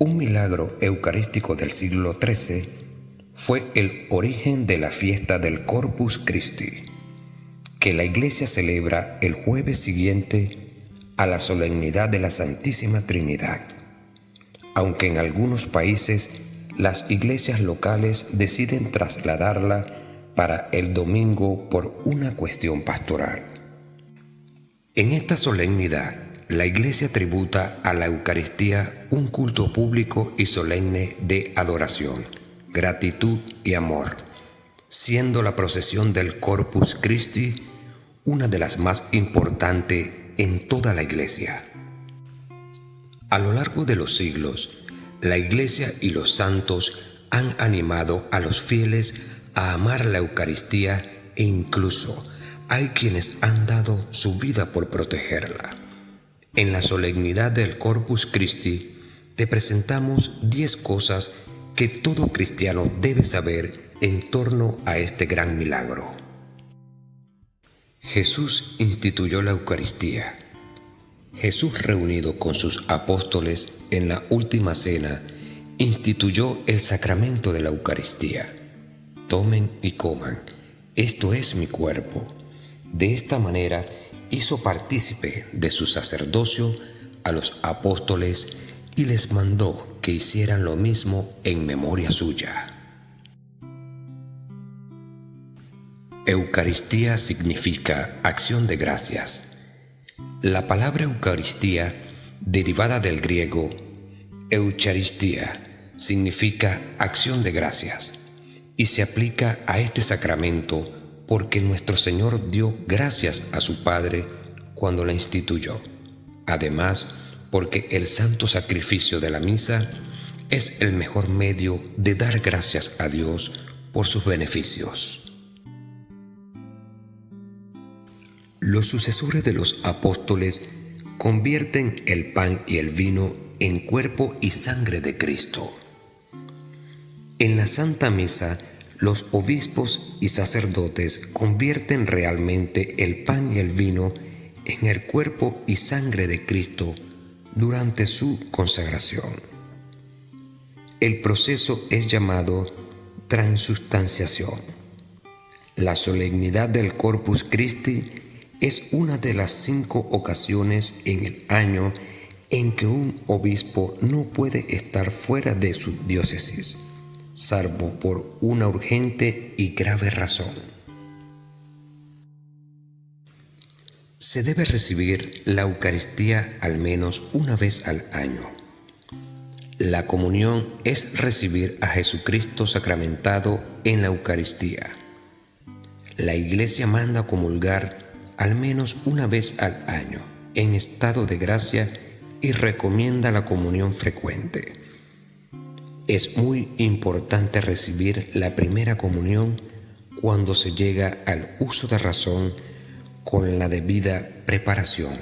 Un milagro eucarístico del siglo XIII fue el origen de la fiesta del Corpus Christi, que la Iglesia celebra el jueves siguiente a la solemnidad de la Santísima Trinidad, aunque en algunos países las iglesias locales deciden trasladarla para el domingo por una cuestión pastoral. En esta solemnidad, la Iglesia tributa a la Eucaristía un culto público y solemne de adoración, gratitud y amor, siendo la procesión del Corpus Christi una de las más importantes en toda la Iglesia. A lo largo de los siglos, la Iglesia y los santos han animado a los fieles a amar la Eucaristía e incluso hay quienes han dado su vida por protegerla. En la solemnidad del Corpus Christi te presentamos 10 cosas que todo cristiano debe saber en torno a este gran milagro. Jesús instituyó la Eucaristía. Jesús, reunido con sus apóstoles en la última cena, instituyó el sacramento de la Eucaristía. Tomen y coman, esto es mi cuerpo. De esta manera hizo partícipe de su sacerdocio a los apóstoles y les mandó que hicieran lo mismo en memoria suya. Eucaristía significa acción de gracias. La palabra Eucaristía, derivada del griego eucharistía, significa acción de gracias y se aplica a este sacramento porque nuestro Señor dio gracias a su Padre cuando la instituyó. Además, porque el santo sacrificio de la misa es el mejor medio de dar gracias a Dios por sus beneficios. Los sucesores de los apóstoles convierten el pan y el vino en cuerpo y sangre de Cristo. En la Santa Misa, los obispos y sacerdotes convierten realmente el pan y el vino en el cuerpo y sangre de Cristo durante su consagración. El proceso es llamado transustanciación. La solemnidad del Corpus Christi es una de las 5 ocasiones en el año en que un obispo no puede estar fuera de su diócesis, salvo por una urgente y grave razón. Se debe recibir la Eucaristía al menos una vez al año. La comunión es recibir a Jesucristo sacramentado en la Eucaristía. La Iglesia manda comulgar al menos una vez al año en estado de gracia y recomienda la comunión frecuente. Es muy importante recibir la primera comunión cuando se llega al uso de razón con la debida preparación.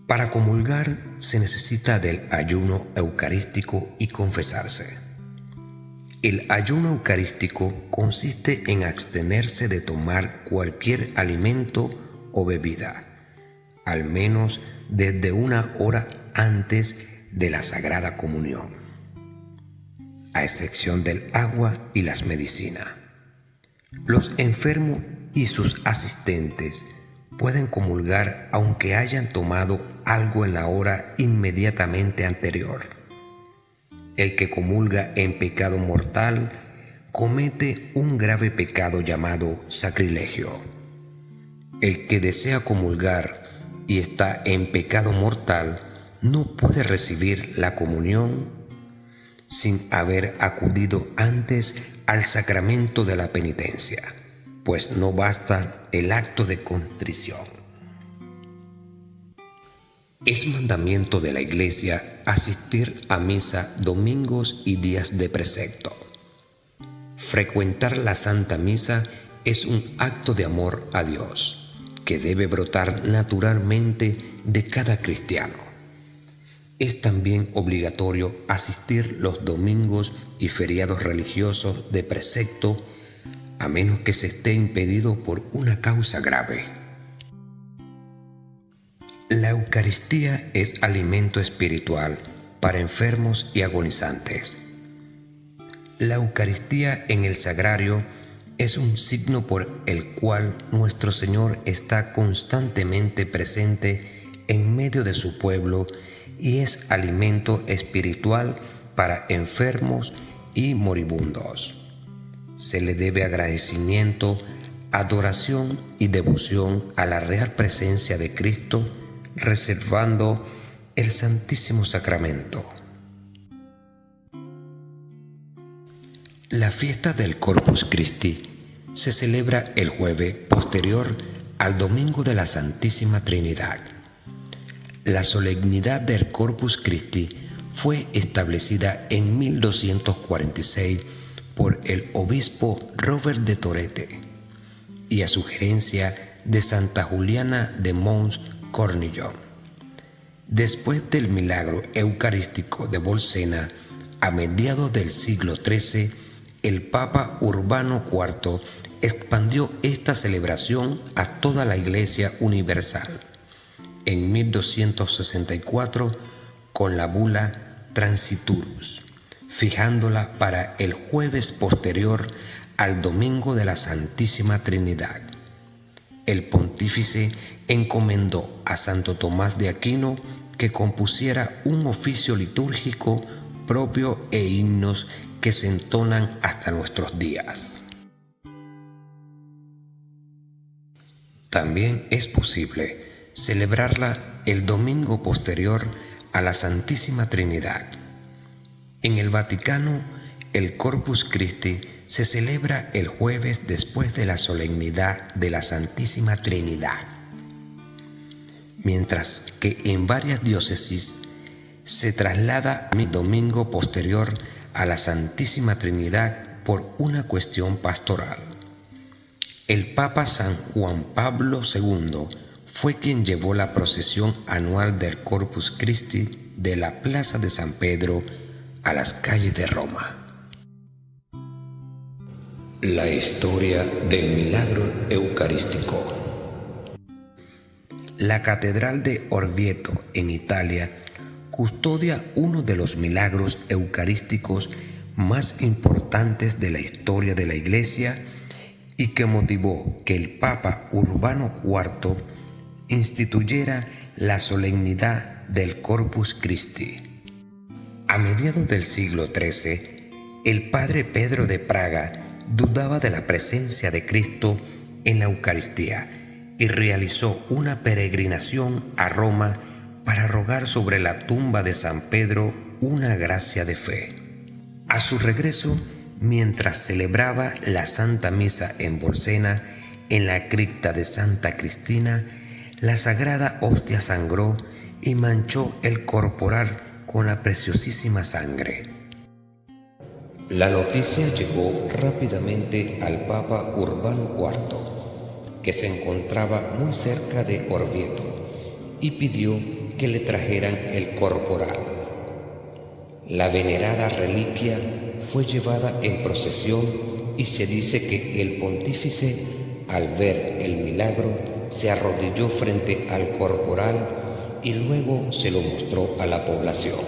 Para comulgar se necesita del ayuno eucarístico y confesarse. El ayuno eucarístico consiste en abstenerse de tomar cualquier alimento o bebida, al menos desde 1 hora antes de la Sagrada Comunión, a excepción del agua y las medicinas. Los enfermos y sus asistentes pueden comulgar aunque hayan tomado algo en la hora inmediatamente anterior. El que comulga en pecado mortal comete un grave pecado llamado sacrilegio. El que desea comulgar y está en pecado mortal no puede recibir la comunión sin haber acudido antes al sacramento de la penitencia, pues no basta el acto de contrición. Es mandamiento de la Iglesia asistir a misa domingos y días de precepto. Frecuentar la Santa Misa es un acto de amor a Dios, que debe brotar naturalmente de cada cristiano. Es también obligatorio asistir los domingos y feriados religiosos de precepto, a menos que se esté impedido por una causa grave. La Eucaristía es alimento espiritual para enfermos y agonizantes. La Eucaristía en el sagrario es un signo por el cual nuestro Señor está constantemente presente en medio de su pueblo y es alimento espiritual para enfermos y moribundos. Se le debe agradecimiento, adoración y devoción a la real presencia de Cristo, reservando el Santísimo Sacramento. La fiesta del Corpus Christi se celebra el jueves posterior al Domingo de la Santísima Trinidad. La solemnidad del Corpus Christi fue establecida en 1246 por el obispo Robert de Torete y a sugerencia de Santa Juliana de Mons Cornillon. Después del milagro eucarístico de Bolsena, a mediados del siglo XIII, el Papa Urbano IV expandió esta celebración a toda la Iglesia universal. En 1264, con la bula Transiturus, fijándola para el jueves posterior al Domingo de la Santísima Trinidad. El pontífice encomendó a Santo Tomás de Aquino que compusiera un oficio litúrgico propio e himnos que se entonan hasta nuestros días. También es posible celebrarla el domingo posterior a la Santísima Trinidad. En el Vaticano, el Corpus Christi se celebra el jueves después de la solemnidad de la Santísima Trinidad, mientras que en varias diócesis se traslada el domingo posterior a la Santísima Trinidad por una cuestión pastoral. El Papa San Juan Pablo II fue quien llevó la procesión anual del Corpus Christi de la Plaza de San Pedro a las calles de Roma. La historia del milagro eucarístico. La Catedral de Orvieto, en Italia, custodia uno de los milagros eucarísticos más importantes de la historia de la Iglesia y que motivó que el Papa Urbano IV instituyera la solemnidad del Corpus Christi. A mediados del siglo XIII, el padre Pedro de Praga dudaba de la presencia de Cristo en la Eucaristía y realizó una peregrinación a Roma para rogar sobre la tumba de San Pedro una gracia de fe. A su regreso, mientras celebraba la Santa Misa en Bolsena, en la cripta de Santa Cristina, la sagrada hostia sangró y manchó el corporal con la preciosísima sangre. La noticia llegó rápidamente al Papa Urbano IV, que se encontraba muy cerca de Orvieto, y pidió que le trajeran el corporal. La venerada reliquia fue llevada en procesión y se dice que el pontífice, al ver el milagro, se arrodilló frente al corporal y luego se lo mostró a la población.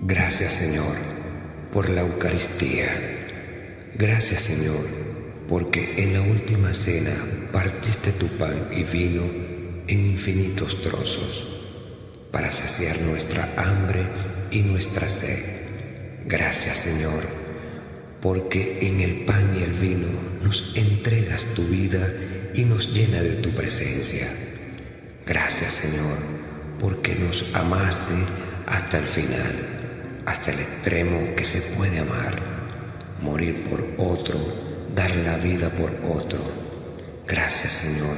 Gracias, Señor, por la Eucaristía. Gracias, Señor, porque en la última cena partiste tu pan y vino en infinitos trozos para saciar nuestra hambre y nuestra sed. Gracias, Señor, porque en el pan y el vino nos entregas tu vida y nos llena de tu presencia. Gracias, Señor, porque nos amaste hasta el final, hasta el extremo que se puede amar, morir por otro, dar la vida por otro. Gracias, Señor,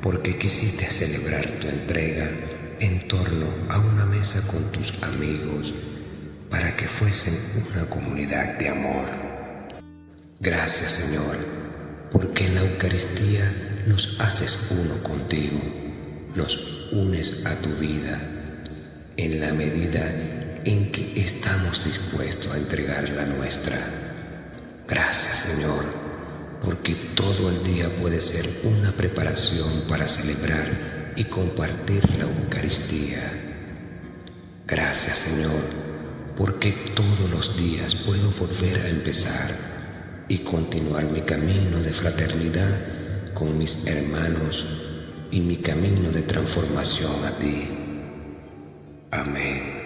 porque quisiste celebrar tu entrega en torno a una mesa con tus amigos para que fuesen una comunidad de amor. Gracias, Señor, porque en la Eucaristía nos haces uno contigo, nos unes a tu vida en la medida en que estamos dispuestos a entregar la nuestra. Gracias, Señor, porque todo el día puede ser una preparación para celebrar y compartir la Eucaristía. Gracias, Señor, porque todos los días puedo volver a empezar y continuar mi camino de fraternidad con mis hermanos y mi camino de transformación a ti. Amén.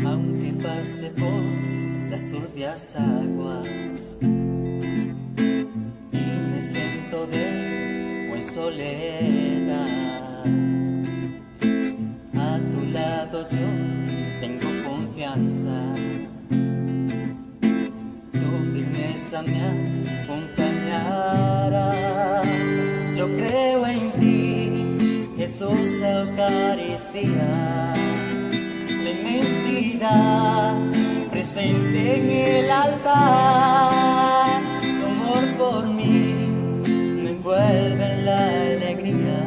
Aunque pase por las turbias aguas y me siento de en soledad, a tu lado yo tengo confianza, tu firmeza me acompañará. Yo creo en ti, Jesús, Eucaristía, la inmensidad presente en el altar. Tu amor por mí me envuelve en la alegría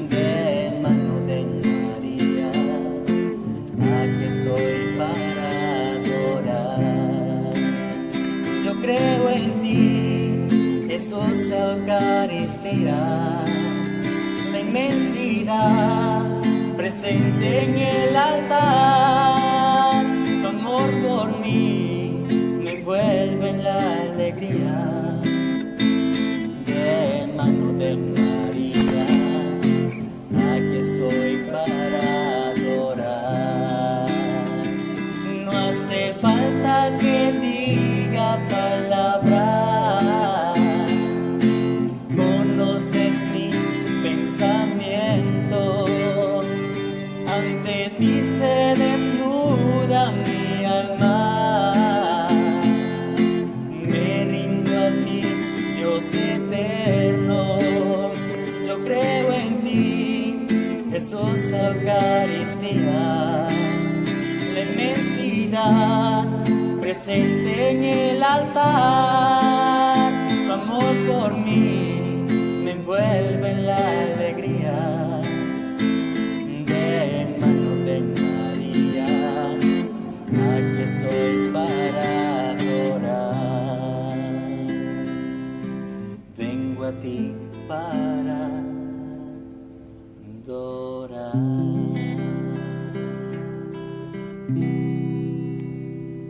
de mano de María. Aquí estoy para adorar. Yo creo en ti, Jesús, Eucaristía, la inmensidad presente en el altar. Tu amor por mí me envuelve en la alegría de mano de María. Aquí estoy para adorar. No hace falta que diga palabras, conoces mis pensamientos. Ante ti se desnuda mi alma, me rindo a ti, Dios eterno. Yo creo en ti, Jesús, Eucaristía, la inmensidad presente en el altar. Tu amor por mí me envuelve en la alegría de mano de María. Aquí estoy para adorar. Vengo a ti para adorar.